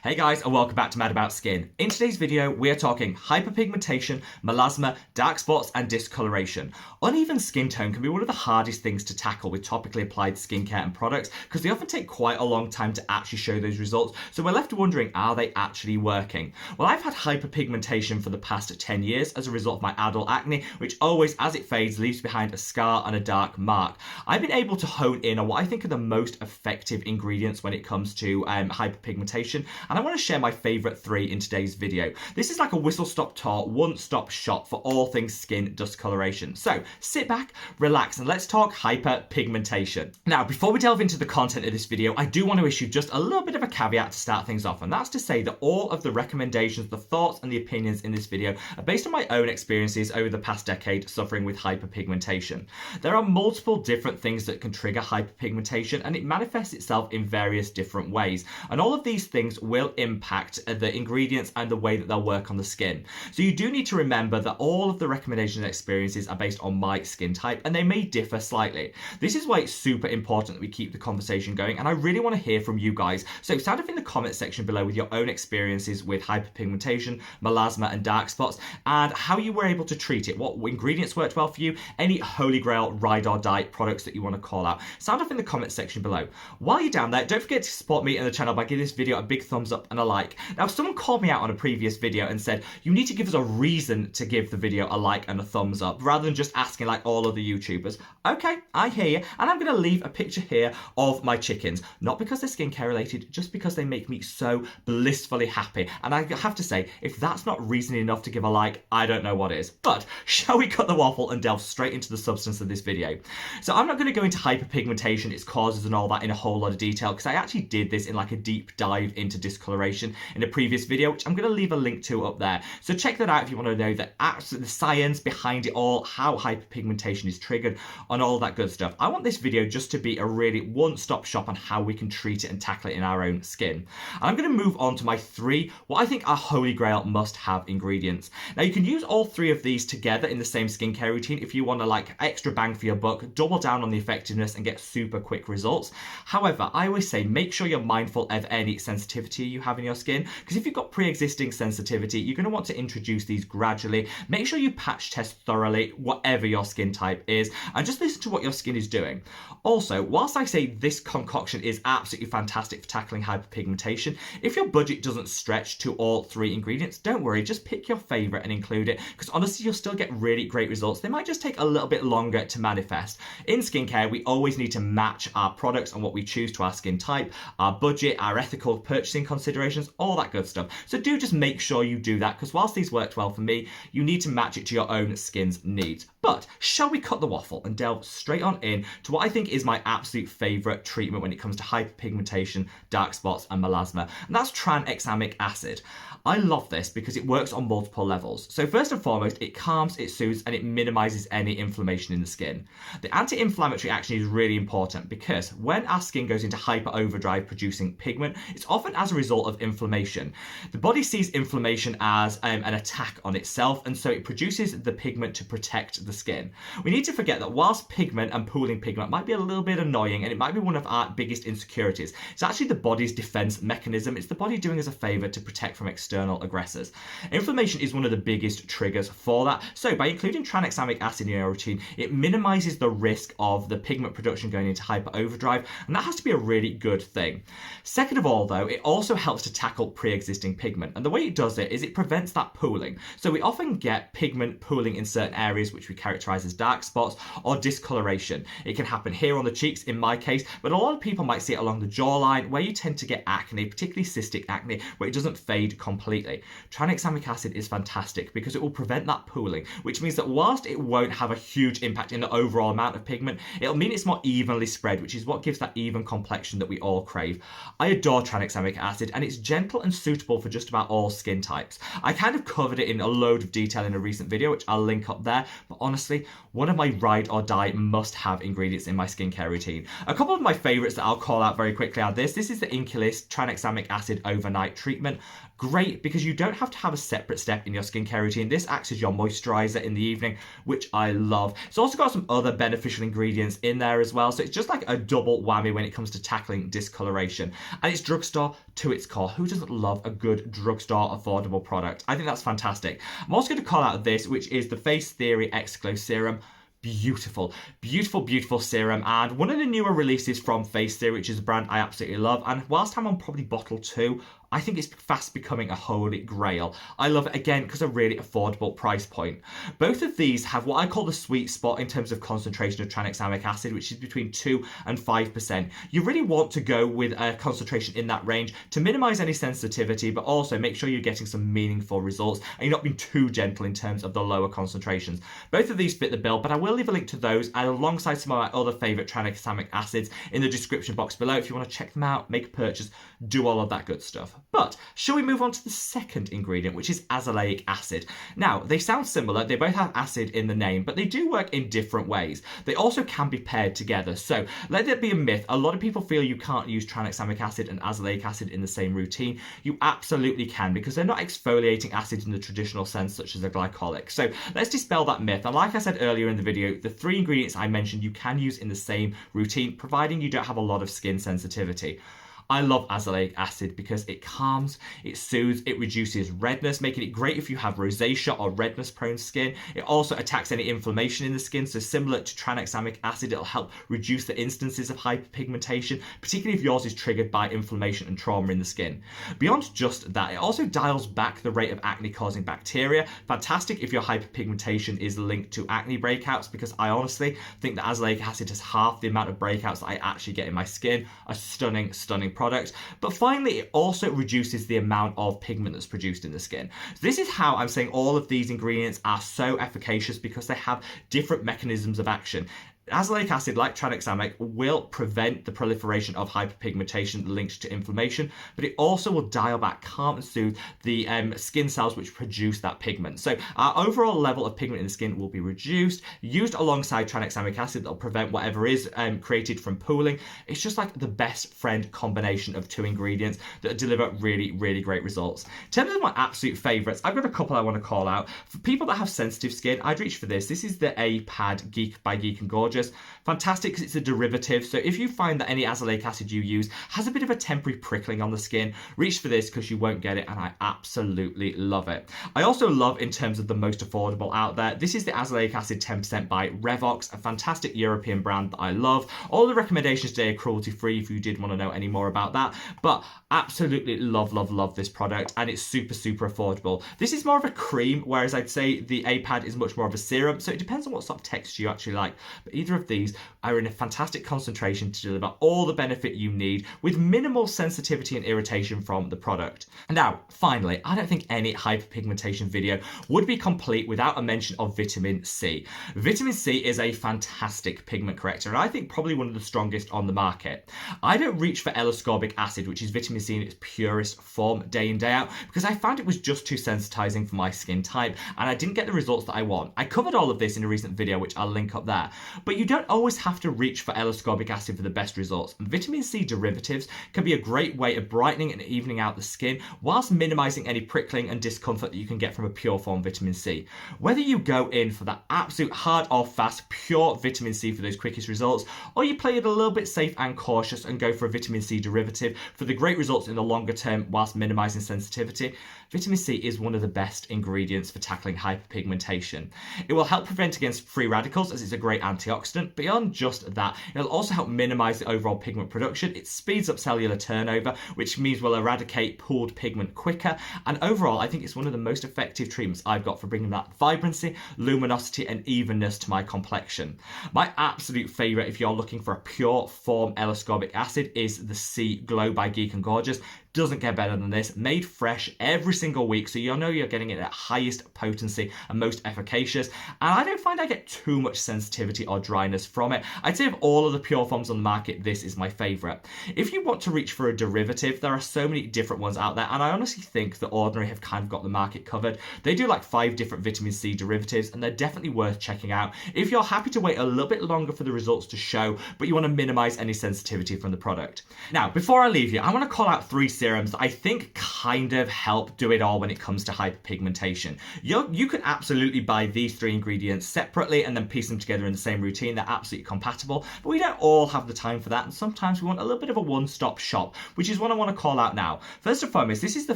Hey guys, and welcome back to Mad About Skin. In today's video, we are talking hyperpigmentation, melasma, dark spots, and discoloration. Uneven skin tone can be one of the hardest things to tackle with topically applied skincare and products because they often take quite a long time to actually show those results, so we're left wondering, are they actually working? Well, I've had hyperpigmentation for the past 10 years as a result of my adult acne, which always, as it fades, leaves behind a scar and a dark mark. I've been able to hone in on what I think are the most effective ingredients when it comes to hyperpigmentation, and I want to share my favourite 3 in today's video. This is like a whistle-stop tour, one-stop shop for all things skin discoloration. So sit back, relax, and let's talk hyperpigmentation. Now, before we delve into the content of this video, I do want to issue just a little bit of a caveat to start things off, and that's to say that all of the recommendations, the thoughts, and the opinions in this video are based on my own experiences over the past decade suffering with hyperpigmentation. There are multiple different things that can trigger hyperpigmentation, and it manifests itself in various different ways, and all of these things will impact the ingredients and the way that they'll work on the skin. So you do need to remember that all of the recommendations and experiences are based on my skin type, and they may differ slightly. This is why it's super important that we keep the conversation going, and I really want to hear from you guys. So sound off in the comment section below with your own experiences with hyperpigmentation, melasma, and dark spots, and how you were able to treat it, what ingredients worked well for you, any holy grail ride or die products that you want to call out. Sound off in the comment section below. While you're down there, don't forget to support me and the channel by giving this video a big thumbs up and a like. Now, someone called me out on a previous video and said, you need to give us a reason to give the video a like and a thumbs up, rather than just asking like all other YouTubers. Okay, I hear you, and I'm going to leave a picture here of my chickens. Not because they're skincare related, just because they make me so blissfully happy. And I have to say, if that's not reason enough to give a like, I don't know what is. But shall we cut the waffle and delve straight into the substance of this video? So I'm not going to go into hyperpigmentation, its causes and all that in a whole lot of detail, because I actually did this in like a deep dive into discoloration in a previous video, which I'm going to leave a link to up there. So check that out if you want to know the science behind it all, how hyperpigmentation is triggered, and all that good stuff. I want this video just to be a really one-stop shop on how we can treat it and tackle it in our own skin. And I'm going to move on to my 3, what I think are holy grail must-have ingredients. Now, you can use all 3 of these together in the same skincare routine if you want to like extra bang for your buck, double down on the effectiveness and get super quick results. However, I always say make sure you're mindful of any sensitivity you have in your skin, because if you've got pre-existing sensitivity, you're going to want to introduce these gradually. Make sure you patch test thoroughly whatever your skin type is, and just listen to what your skin is doing. Also, whilst I say this concoction is absolutely fantastic for tackling hyperpigmentation, if your budget doesn't stretch to all 3 ingredients, don't worry, just pick your favorite and include it, because honestly you'll still get really great results. They might just take a little bit longer to manifest. In skincare, we always need to match our products and what we choose to our skin type, our budget, our ethical purchasing considerations, all that good stuff. So do just make sure you do that, because whilst these worked well for me, you need to match it to your own skin's needs. But shall we cut the waffle and delve straight on in to what I think is my absolute favourite treatment when it comes to hyperpigmentation, dark spots, and melasma, and that's Tranexamic acid. I love this because it works on multiple levels. So first and foremost, it calms, it soothes, and it minimises any inflammation in the skin. The anti-inflammatory action is really important because when our skin goes into hyper overdrive producing pigment, it's often as a result of inflammation. The body sees inflammation as an attack on itself, and so it produces the pigment to protect the skin. We need to forget that whilst pigment and pooling pigment might be a little bit annoying, and it might be one of our biggest insecurities, it's actually the body's defense mechanism. It's the body doing us a favor to protect from external aggressors. Inflammation is one of the biggest triggers for that, so by including tranexamic acid in your routine, it minimizes the risk of the pigment production going into hyper overdrive, and that has to be a really good thing. Second of all, though, it also helps to tackle pre-existing pigment, and the way it does it is it prevents that pooling. So we often get pigment pooling in certain areas which we characterize as dark spots or discoloration. It can happen here on the cheeks in my case, but a lot of people might see it along the jawline where you tend to get acne, particularly cystic acne, where it doesn't fade completely. Tranexamic acid is fantastic because it will prevent that pooling, which means that whilst it won't have a huge impact in the overall amount of pigment, it'll mean it's more evenly spread, which is what gives that even complexion that we all crave. I adore tranexamic acid, and it's gentle and suitable for just about all skin types. I kind of covered it in a load of detail in a recent video, which I'll link up there, but honestly, one of my ride or die must-have ingredients in my skincare routine. A couple of my favorites that I'll call out very quickly are this. This is the Inculist Tranexamic Acid Overnight Treatment. Great, because you don't have to have a separate step in your skincare routine. This acts as your moisturizer in the evening, which I love. It's also got some other beneficial ingredients in there as well, so it's just like a double whammy when it comes to tackling discoloration. And it's drugstore to its core, who doesn't love a good drugstore affordable product? I think that's fantastic. I'm also going to call out this, which is the Face Theory X-Glow Serum. Beautiful, beautiful, beautiful serum, and one of the newer releases from Face Theory, which is a brand I absolutely love. And whilst I'm on probably bottle 2, I think it's fast becoming a holy grail. I love it again because of a really affordable price point. Both of these have what I call the sweet spot in terms of concentration of tranexamic acid, which is between 2 and 5%. You really want to go with a concentration in that range to minimize any sensitivity, but also make sure you're getting some meaningful results and you're not being too gentle in terms of the lower concentrations. Both of these fit the bill, but I will leave a link to those and alongside some of my other favorite tranexamic acids in the description box below if you want to check them out, make a purchase, do all of that good stuff. But shall we move on to the second ingredient, which is azelaic acid? Now, they sound similar, they both have acid in the name, but they do work in different ways. They also can be paired together. So let it be a myth. A lot of people feel you can't use tranexamic acid and azelaic acid in the same routine. You absolutely can, because they're not exfoliating acids in the traditional sense, such as a glycolic. So let's dispel that myth. And like I said earlier in the video, the 3 ingredients I mentioned you can use in the same routine, providing you don't have a lot of skin sensitivity. I love azelaic acid because it calms, it soothes, it reduces redness, making it great if you have rosacea or redness prone skin. It also attacks any inflammation in the skin, so similar to tranexamic acid, it'll help reduce the instances of hyperpigmentation, particularly if yours is triggered by inflammation and trauma in the skin. Beyond just that, it also dials back the rate of acne causing bacteria. Fantastic if your hyperpigmentation is linked to acne breakouts, because I honestly think that azelaic acid has half the amount of breakouts that I actually get in my skin. A stunning, stunning product. But finally, it also reduces the amount of pigment that's produced in the skin. So this is how I'm saying all of these ingredients are so efficacious, because they have different mechanisms of action. Azelaic acid, like tranexamic, will prevent the proliferation of hyperpigmentation linked to inflammation, but it also will dial back, calm and soothe the skin cells which produce that pigment. So our overall level of pigment in the skin will be reduced, used alongside tranexamic acid that will prevent whatever is created from pooling. It's just like the best friend combination of 2 ingredients that deliver really, really great results. In terms of my absolute favourites, I've got a couple I want to call out. For people that have sensitive skin, I'd reach for this. This is the A-Pad Geek by Geek and Gorgeous. Fantastic because it's a derivative, so if you find that any azelaic acid you use has a bit of a temporary prickling on the skin, reach for this because you won't get it, and I absolutely love it. I also love, in terms of the most affordable out there, this is the azelaic acid 10% by Revox, a fantastic European brand that I love. All the recommendations today are cruelty free if you did want to know any more about that, but absolutely love, love, love this product, and it's super, super affordable. This is more of a cream, whereas I'd say the A-Pad is much more of a serum, so it depends on what sort of texture you actually like. But either of these are in a fantastic concentration to deliver all the benefit you need with minimal sensitivity and irritation from the product. And now, finally, I don't think any hyperpigmentation video would be complete without a mention of vitamin C. Vitamin C is a fantastic pigment corrector, and I think probably one of the strongest on the market. I don't reach for L-ascorbic acid, which is vitamin C in its purest form, day in, day out, because I found it was just too sensitizing for my skin type, and I didn't get the results that I want. I covered all of this in a recent video, which I'll link up there. But you don't always have to reach for L-ascorbic acid for the best results. Vitamin C derivatives can be a great way of brightening and evening out the skin whilst minimizing any prickling and discomfort that you can get from a pure form vitamin C. Whether you go in for that absolute hard or fast pure vitamin C for those quickest results, or you play it a little bit safe and cautious and go for a vitamin C derivative for the great results in the longer term whilst minimizing sensitivity, vitamin C is one of the best ingredients for tackling hyperpigmentation. It will help prevent against free radicals, as it's a great antioxidant. Beyond just that, it'll also help minimize the overall pigment production. It speeds up cellular turnover, which means we'll eradicate pooled pigment quicker. And overall, I think it's one of the most effective treatments I've got for bringing that vibrancy, luminosity, and evenness to my complexion. My absolute favorite, if you're looking for a pure form L-ascorbic acid, is the C Glow by Geek and Gorgeous. Doesn't get better than this. Made fresh every single week, so you'll know you're getting it at highest potency and most efficacious. And I don't find I get too much sensitivity or dryness from it. I'd say of all of the pure forms on the market, this is my favorite. If you want to reach for a derivative, there are so many different ones out there, and I honestly think that Ordinary have kind of got the market covered. They do like 5 different vitamin C derivatives, and they're definitely worth checking out if you're happy to wait a little bit longer for the results to show, but you want to minimize any sensitivity from the product. Now, before I leave you, I want to call out 3 serums serums that I think kind of help do it all when it comes to hyperpigmentation. You can absolutely buy these 3 ingredients separately and then piece them together in the same routine. They're absolutely compatible, but we don't all have the time for that, and sometimes we want a little bit of a one-stop shop, which is what I want to call out now. First and foremost, this is the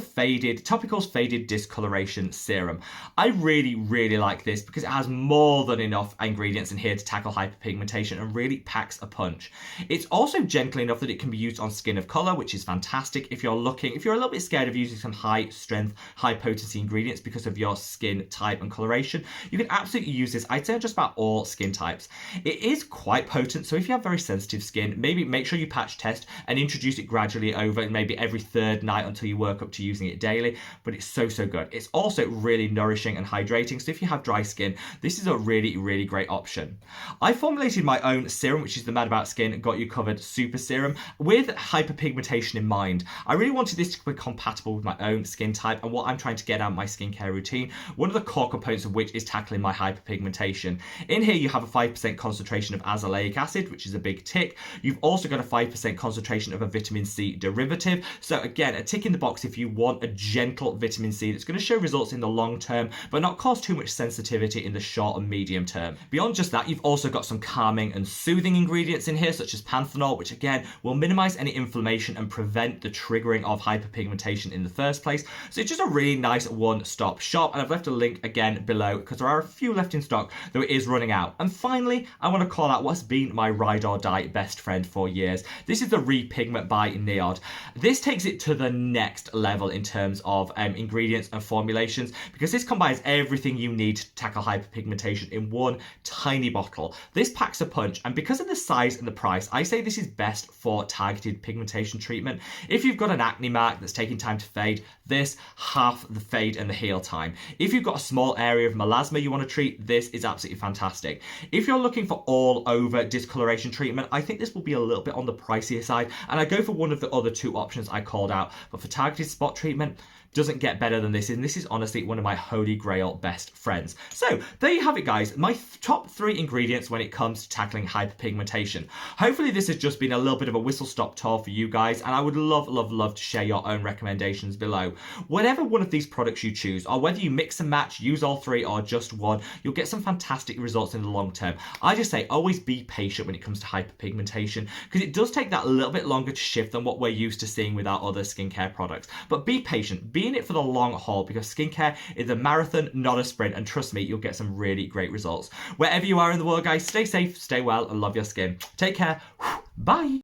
Topicals Faded Discoloration Serum. I really like this because it has more than enough ingredients in here to tackle hyperpigmentation and really packs a punch. It's also gentle enough that it can be used on skin of color, which is fantastic if you're a little bit scared of using some high strength, high potency ingredients because of your skin type and coloration. You can absolutely use this, I'd say, on just about all skin types. It is quite potent, so if you have very sensitive skin, maybe make sure you patch test and introduce it gradually over maybe every 3rd night until you work up to using it daily. But it's so good. It's also really nourishing and hydrating, so if you have dry skin, this is a really great option. I formulated my own serum, which is the Mad About Skin Got You Covered Super Serum, with hyperpigmentation in mind. I really wanted this to be compatible with my own skin type and what I'm trying to get out of my skincare routine, one of the core components of which is tackling my hyperpigmentation. In here you have a 5% concentration of azelaic acid, which is a big tick. You've also got a 5% concentration of a vitamin C derivative, so again, a tick in the box if you want a gentle vitamin C that's going to show results in the long term but not cause too much sensitivity in the short and medium term. Beyond just that, you've also got some calming and soothing ingredients in here, such as panthenol, which again will minimize any inflammation and prevent the triggering of hyperpigmentation in the first place. So it's just a really nice one-stop shop, and I've left a link again below because there are a few left in stock, though it is running out. And finally, I want to call out what's been my ride or die best friend for years. This is the Repigment by Neod. This takes it to the next level in terms of ingredients and formulations, because this combines everything you need to tackle hyperpigmentation in one tiny bottle. This packs a punch, and because of the size and the price, I say this is best for targeted pigmentation treatment. If you've got an acne mark that's taking time to fade, this half the fade and the heal time. If you've got a small area of melasma you want to treat, this is absolutely fantastic. If you're looking for all over discoloration treatment, I think this will be a little bit on the pricier side, and I go for one of the other 2 options I called out. But for targeted spot treatment, doesn't get better than this, and this is honestly one of my holy grail best friends. So there you have it, guys, my top 3 ingredients when it comes to tackling hyperpigmentation. Hopefully this has just been a little bit of a whistle-stop tour for you guys, and I would love to share your own recommendations below. Whatever one of these products you choose, or whether you mix and match, use all 3 or just one, you'll get some fantastic results in the long term. I just say always be patient when it comes to hyperpigmentation, because it does take that little bit longer to shift than what we're used to seeing with our other skincare products. But be patient, be in it for the long haul, because skincare is a marathon, not a sprint, and trust me, you'll get some really great results. Wherever you are in the world, guys, stay safe, stay well, and love your skin. Take care. Bye.